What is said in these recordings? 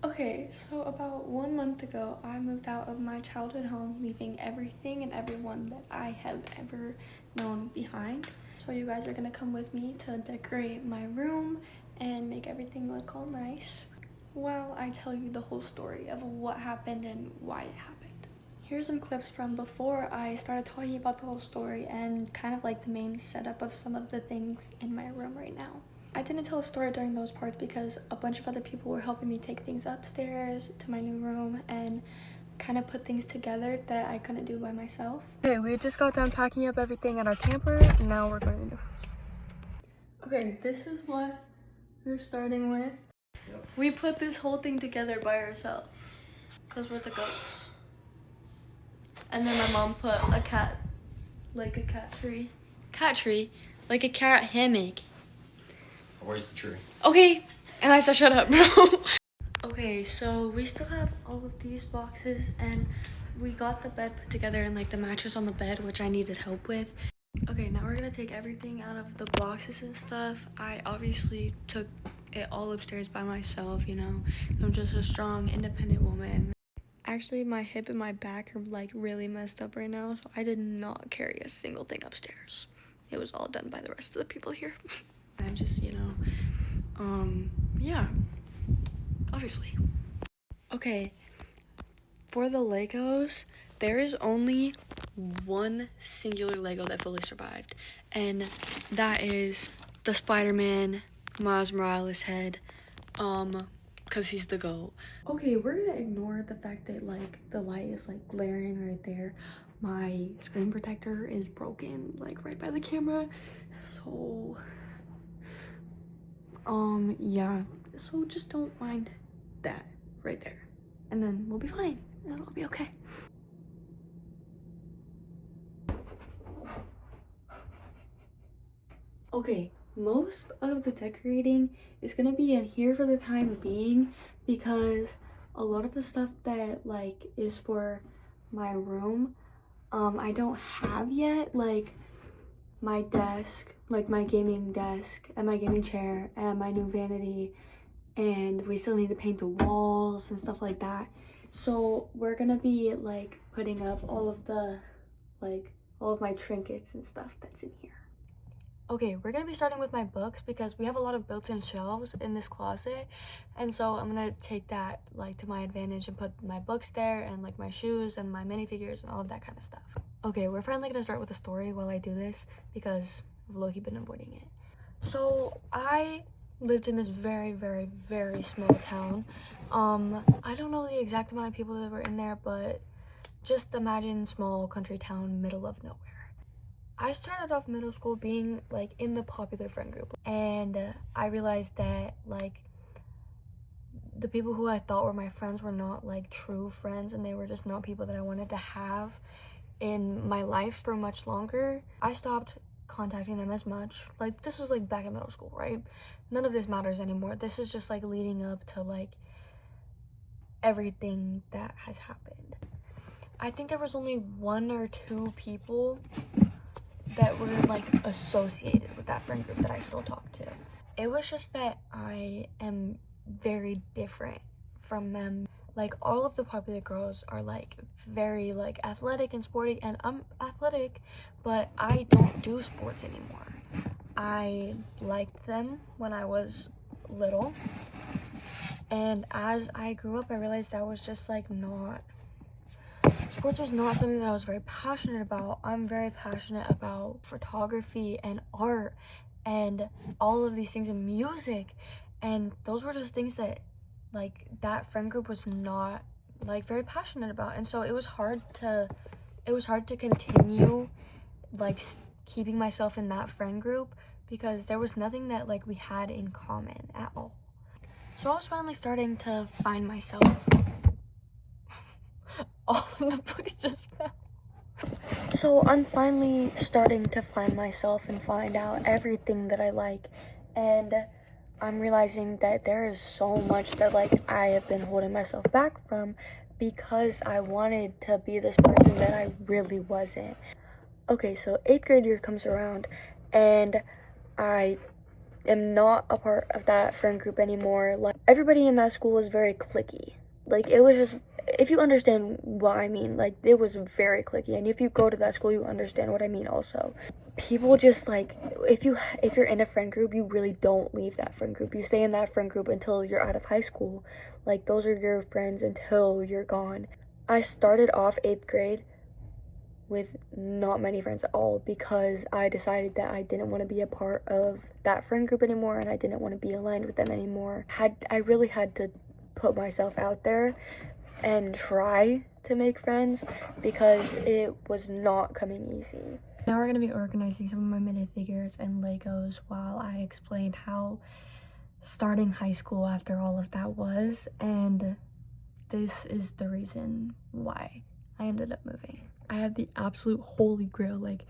Okay, so about 1 month ago, I moved out of my childhood home, leaving everything and everyone that I have ever known behind. So you guys are gonna come with me to decorate my room and make everything look all nice while I tell you the whole story of what happened and why it happened. Here's some clips from before I started talking about the whole story and kind of like the main setup of some of the things in my room right now. I didn't tell a story during those parts because a bunch of other people were helping me take things upstairs to my new room and kind of put things together that I couldn't do by myself. Okay, we just got done packing up everything in our camper, and now we're going to the new house. Okay, this is what we're starting with. Yep. We put this whole thing together by ourselves because we're the goats. And then my mom put a cat, like a cat tree. Cat tree? Like a cat hammock. Where's the tree? Okay, and I said shut up, bro. Okay, so we still have all of these boxes and we got the bed put together and like the mattress on the bed, which I needed help with. Okay, now we're gonna take everything out of the boxes and stuff. I obviously took it all upstairs by myself, you know. I'm just a strong, independent woman. Actually, my hip and my back are like really messed up right now, so I did not carry a single thing upstairs. It was all done by the rest of the people here. I just, you know, yeah, obviously. Okay, for the Legos, there is only one singular Lego that fully survived, and that is the Spider-Man Miles Morales head, because he's the GOAT. Okay, we're gonna ignore the fact that like the light is like glaring right there. My screen protector is broken like right by the camera, so yeah, so just don't mind that right there, and then we'll be fine and it'll be okay. Okay, most of the decorating is gonna be in here for the time being because a lot of the stuff that like is for my room I don't have yet, like my desk, like my gaming desk and my gaming chair and my new vanity, and we still need to paint the walls and stuff like that. So we're gonna be like putting up all of the like all of my trinkets and stuff that's in here. Okay, we're gonna be starting with my books because we have a lot of built-in shelves in this closet, and so I'm gonna take that like to my advantage and put my books there and like my shoes and my minifigures and all of that kind of stuff. Okay, we're finally gonna start with a story while I do this because I've low-key been avoiding it. So I lived in this very, very, very small town. I don't know the exact amount of people that were in there, but just imagine small country town, middle of nowhere. I started off middle school being like in the popular friend group, and I realized that like the people who I thought were my friends were not like true friends, and they were just not people that I wanted to have in my life for much longer. I stopped contacting them as much. Like this was like back in middle school, right? None of this matters anymore. This is just like leading up to like everything that has happened. I think there was only 1 or 2 people that were like associated with that friend group that I still talk to. It was just that I am very different from them. Like all of the popular girls are like very like athletic and sporty, and I'm athletic, but I don't do sports anymore. I liked them when I was little, and as I grew up I realized that was just like not, sports was not something that I was very passionate about. I'm very passionate about photography and art and all of these things, and music, and those were just things that like that friend group was not like very passionate about, and so it was hard to continue like keeping myself in that friend group because there was nothing that like we had in common at all. So I was finally starting to find myself. All of the books just fell. So I'm finally starting to find myself and find out everything that I like, and I'm realizing that there is so much that like I have been holding myself back from because I wanted to be this person that I really wasn't. Okay, so 8th grade year comes around and I am not a part of that friend group anymore. Like, everybody in that school was very cliquey. Like, it was just, if you understand what I mean, like, it was very cliquey. And if you go to that school, you understand what I mean also. People just, like, if you're in a friend group, you really don't leave that friend group. You stay in that friend group until you're out of high school. Like, those are your friends until you're gone. I started off 8th grade with not many friends at all because I decided that I didn't want to be a part of that friend group anymore, and I didn't want to be aligned with them anymore. I really had to put myself out there and try to make friends because it was not coming easy. Now we're going to be organizing some of my minifigures and Legos while I explained how starting high school after all of that was, and this is the reason why I ended up moving. I have the absolute holy grail, like,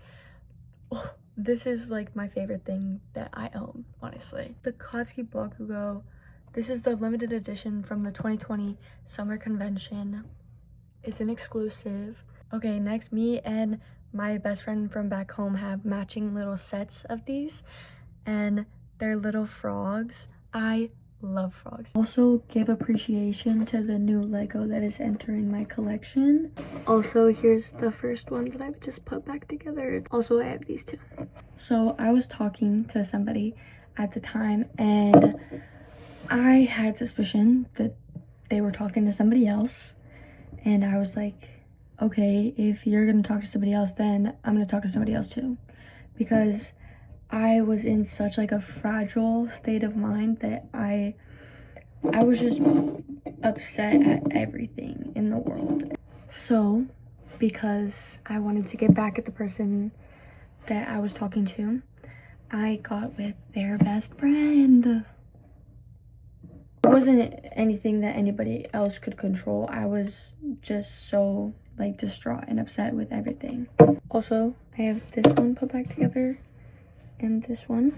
oh, this is like my favorite thing that I own, honestly. The Katsuki Bakugo, this is the limited edition from the 2020 summer convention. It's an exclusive. Okay, next, me and my best friend from back home have matching little sets of these, and they're little frogs. I love frogs. Also, give appreciation to the new Lego that is entering my collection. Also, here's the first one that I've just put back together. Also, I have these two. So I was talking to somebody at the time, and I had suspicion that they were talking to somebody else, and I was like, okay, if you're gonna talk to somebody else, then I'm gonna talk to somebody else too, because I was in such like a fragile state of mind that I was just upset at everything in the world. So, because I wanted to get back at the person that I was talking to, I got with their best friend. It wasn't anything that anybody else could control. I was just so like distraught and upset with everything. Also, I have this one put back together and this one.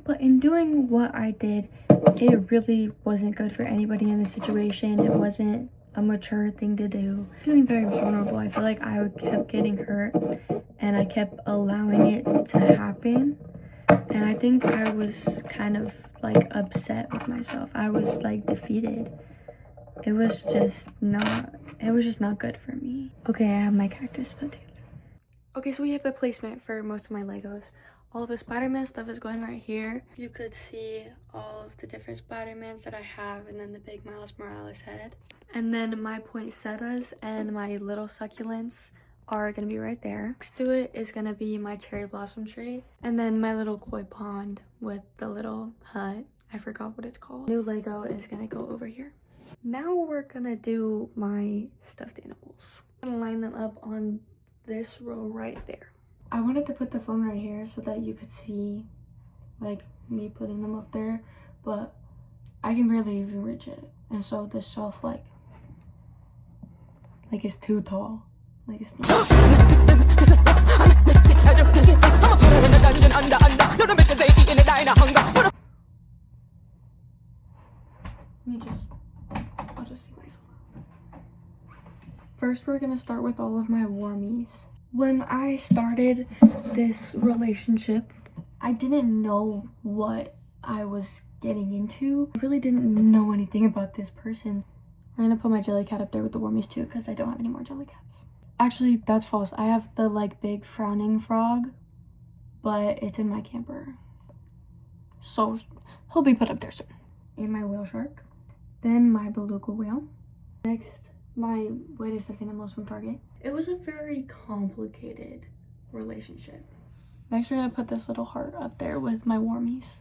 But in doing what I did, it really wasn't good for anybody in the situation. It wasn't a mature thing to do. Feeling very vulnerable. I feel like I kept getting hurt and I kept allowing it to happen. And I think I was kind of like upset with myself. I was like defeated. It was just not good for me. Okay, I have my cactus put together. Okay, so we have the placement for most of my Legos. All the Spider-Man stuff is going right here. You could see all of the different Spider-Mans that I have, and then the big Miles Morales head. And then my poinsettias and my little succulents are gonna be right there. Next to it is gonna be my cherry blossom tree. And then my little koi pond with the little hut. I forgot what it's called. New Lego is gonna go over here. Now we're gonna do my stuffed animals. I'm gonna line them up on this row right there. I wanted to put the phone right here so that you could see like me putting them up there, but I can barely even reach it. And so this shelf like it's too tall. Like it's not. I'll just see myself. First, we're gonna start with all of my warmies. When I started this relationship, I didn't know what I was getting into. I really didn't know anything about this person. I'm gonna put my Jellycat up there with the warmies too because I don't have any more Jellycats. Actually, that's false. I have the like big frowning frog, but it's in my camper. So he'll be put up there soon. And my whale shark. Then my beluga whale. Next, my weighted stuffed animals from Target. It was a very complicated relationship. Next, we're gonna put this little heart up there with my warmies.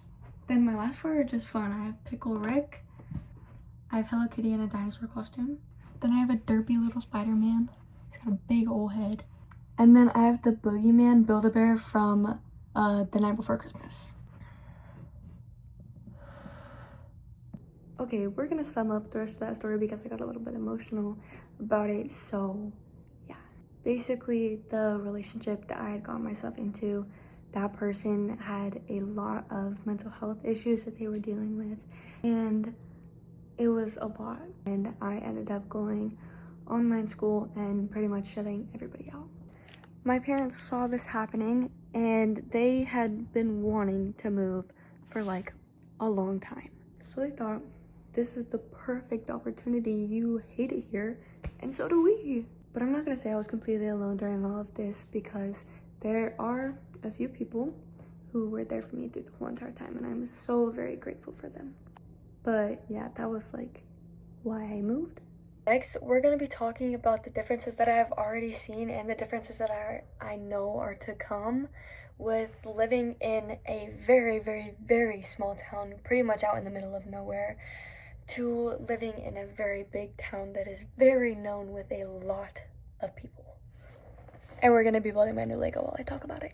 Then my last four are just fun. I have Pickle Rick. I have Hello Kitty in a dinosaur costume. Then I have a derpy little Spider-Man. He's got a big old head. And then I have the Boogeyman Build-A-Bear from The Night Before Christmas. Okay, we're gonna sum up the rest of that story because I got a little bit emotional about it. So yeah, basically the relationship that I had got myself into, that person had a lot of mental health issues that they were dealing with, and it was a lot. And I ended up going online school and pretty much shutting everybody out. My parents saw this happening and they had been wanting to move for like a long time. So they thought, this is the perfect opportunity. You hate it here, and so do we. But I'm not gonna say I was completely alone during all of this, because there are a few people who were there for me through the whole entire time, and I'm so very grateful for them. But yeah, that was like why I moved. Next, we're gonna be talking about the differences that I have already seen and the differences that I know are to come with living in a very, very, very small town, pretty much out in the middle of nowhere, to living in a very big town that is very known with a lot of people. And we're gonna be building my new Lego while I talk about it.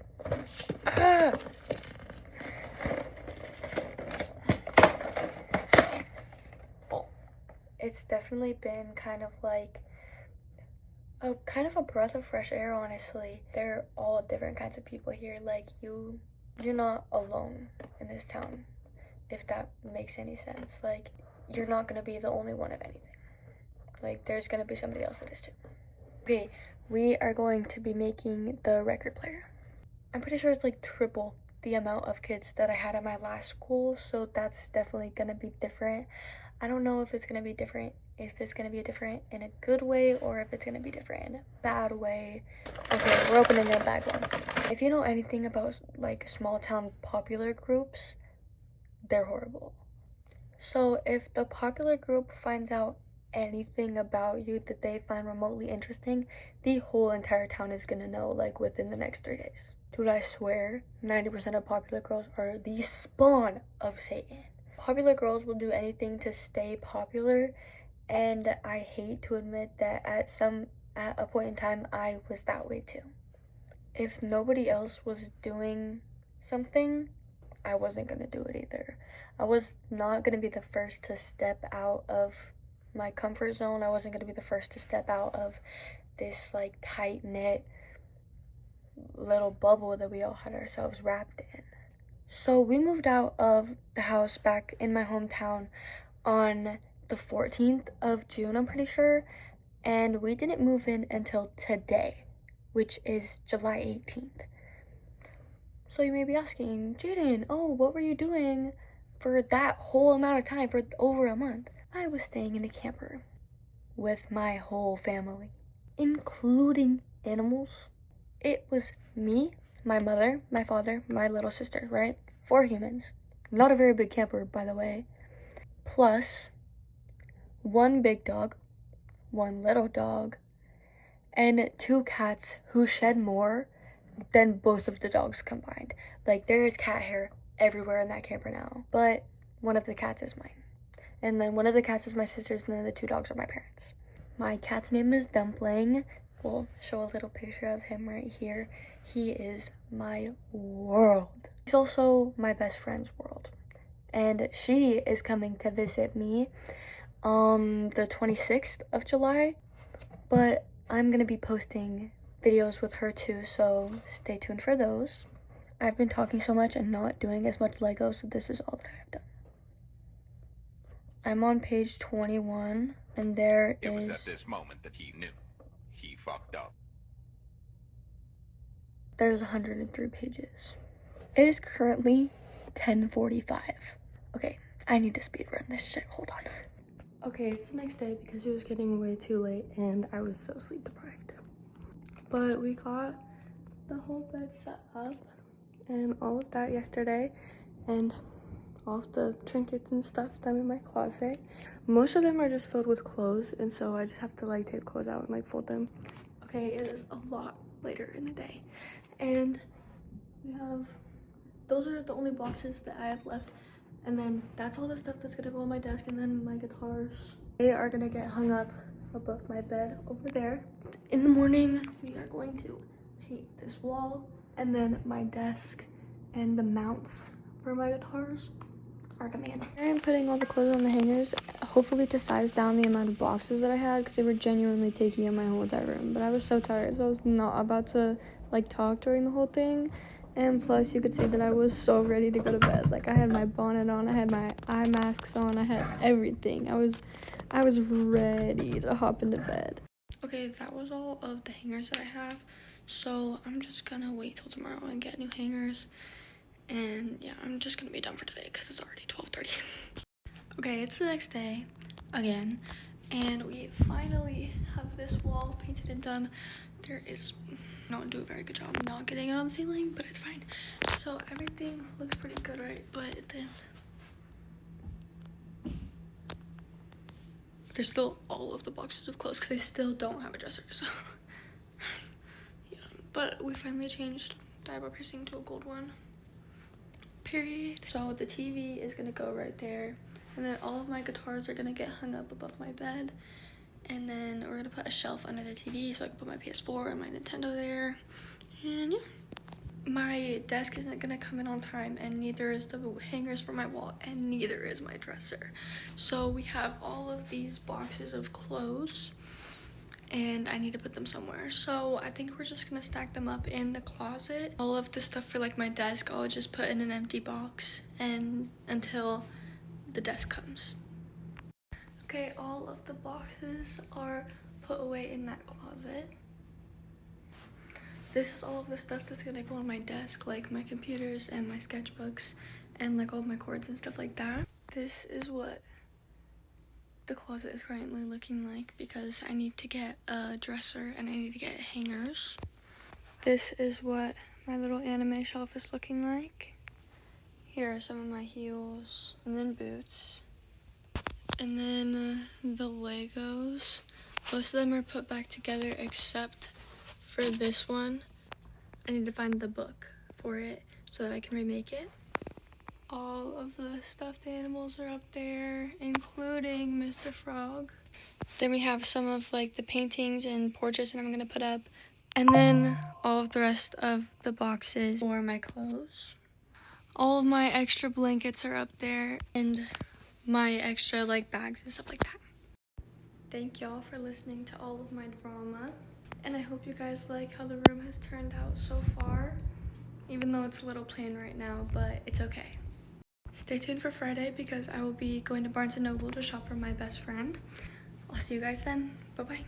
Ah! It's definitely been kind of like a breath of fresh air, honestly. They're all different kinds of people here. Like, you're not alone in this town, if that makes any sense. Like, you're not gonna be the only one of anything. Like, there's gonna be somebody else that is too. Okay, we are going to be making the record player. I'm pretty sure it's like triple the amount of kids that I had at my last school, so that's definitely gonna be different. I don't know if it's gonna be different, if it's gonna be different in a good way or if it's gonna be different in a bad way. Okay, we're opening a bad one. If you know anything about like small town popular groups, they're horrible. So if the popular group finds out anything about you that they find remotely interesting, the whole entire town is gonna know, like, within the next 3 days. Dude, I swear, 90% of popular girls are the spawn of Satan. Popular girls will do anything to stay popular, and I hate to admit that at a point in time I was that way too. If nobody else was doing something, I wasn't gonna do it either. I was not gonna be the first to step out of my comfort zone. I wasn't gonna be the first to step out of this like tight knit little bubble that we all had ourselves wrapped in. So we moved out of the house back in my hometown on the 14th of June, I'm pretty sure, and we didn't move in until today, which is July 18th. So you may be asking, Jaden, oh, what were you doing for that whole amount of time, for over a month? I was staying in a camper with my whole family, including animals. It was me, my mother, my father, my little sister, right? 4 humans. Not a very big camper, by the way. Plus 1 big dog, 1 little dog, and 2 cats who shed more than both of the dogs combined. Like, there is cat hair everywhere in that camper now. But one of the cats is mine. And then one of the cats is my sister's, and then the 2 dogs are my parents. My cat's name is Dumpling. We'll show a little picture of him right here. He is my world. He's also my best friend's world. And she is coming to visit me on the 26th of July. But I'm gonna be posting videos with her too, so stay tuned for those. I've been talking so much and not doing as much Lego, so this is all that I've done. I'm on page 21, and there is... It was at this moment that he knew. He fucked up. There's 103 pages. It is currently 10:45. Okay, I need to speedrun this shit. Hold on. Okay, it's the next day because it was getting way too late and I was so sleep deprived. But we got the whole bed set up and all of that yesterday, and all of the trinkets and stuff done in my closet. Most of them are just filled with clothes, and so I just have to like take clothes out and like fold them. Okay, it is a lot later in the day, and we have, those are the only boxes that I have left, and then that's all the stuff that's gonna go on my desk, and then my guitars, they are gonna get hung up above my bed over there. In the morning we are going to paint this wall, and then my desk and the mounts for my guitars are coming in. I'm putting all the clothes on the hangers, hopefully to size down the amount of boxes that I had, because they were genuinely taking up my whole entire room. But I was so tired, so I was not about to like talk during the whole thing. And plus you could see that I was so ready to go to bed. Like, I had my bonnet on, I had my eye masks on, I had everything. I was ready to hop into bed. Okay, that was all of the hangers that I have. So I'm just gonna wait till tomorrow and get new hangers. And yeah, I'm just gonna be done for today because it's already 12:30. Okay, it's the next day again, and we finally have this wall painted and done. There is, I don't do a very good job not getting it on the ceiling, but it's fine. So everything looks pretty good, right? But then there's still all of the boxes of clothes because I still don't have a dresser. So yeah, but we finally changed the eyebrow piercing to a gold one. Period. So the TV is gonna go right there, and then all of my guitars are gonna get hung up above my bed, and then we're gonna put a shelf under the TV so I can put my PS4 and my Nintendo there. And yeah, my desk isn't gonna come in on time, and neither is the hangers for my wall, and neither is my dresser. So we have all of these boxes of clothes, and I need to put them somewhere. So I think we're just gonna stack them up in the closet. All of the stuff for like my desk, I'll just put in an empty box and until the desk comes. Okay, all of the boxes are put away in that closet. This is all of the stuff that's gonna go on my desk, like my computers and my sketchbooks and like all of my cords and stuff like that. This is what the closet is currently looking like because I need to get a dresser and I need to get hangers. This is what my little anime shelf is looking like. Here are some of my heels and then boots. And then the Legos. Most of them are put back together except for this one. I need to find the book for it so that I can remake it. All of the stuffed animals are up there, including Mr. Frog. Then we have some of like the paintings and portraits that I'm gonna put up. And then all of the rest of the boxes for my clothes. All of my extra blankets are up there and my extra like bags and stuff like that. Thank y'all for listening to all of my drama. And I hope you guys like how the room has turned out so far. Even though it's a little plain right now, but it's okay. Stay tuned for Friday because I will be going to Barnes & Noble to shop for my best friend. I'll see you guys then. Bye-bye.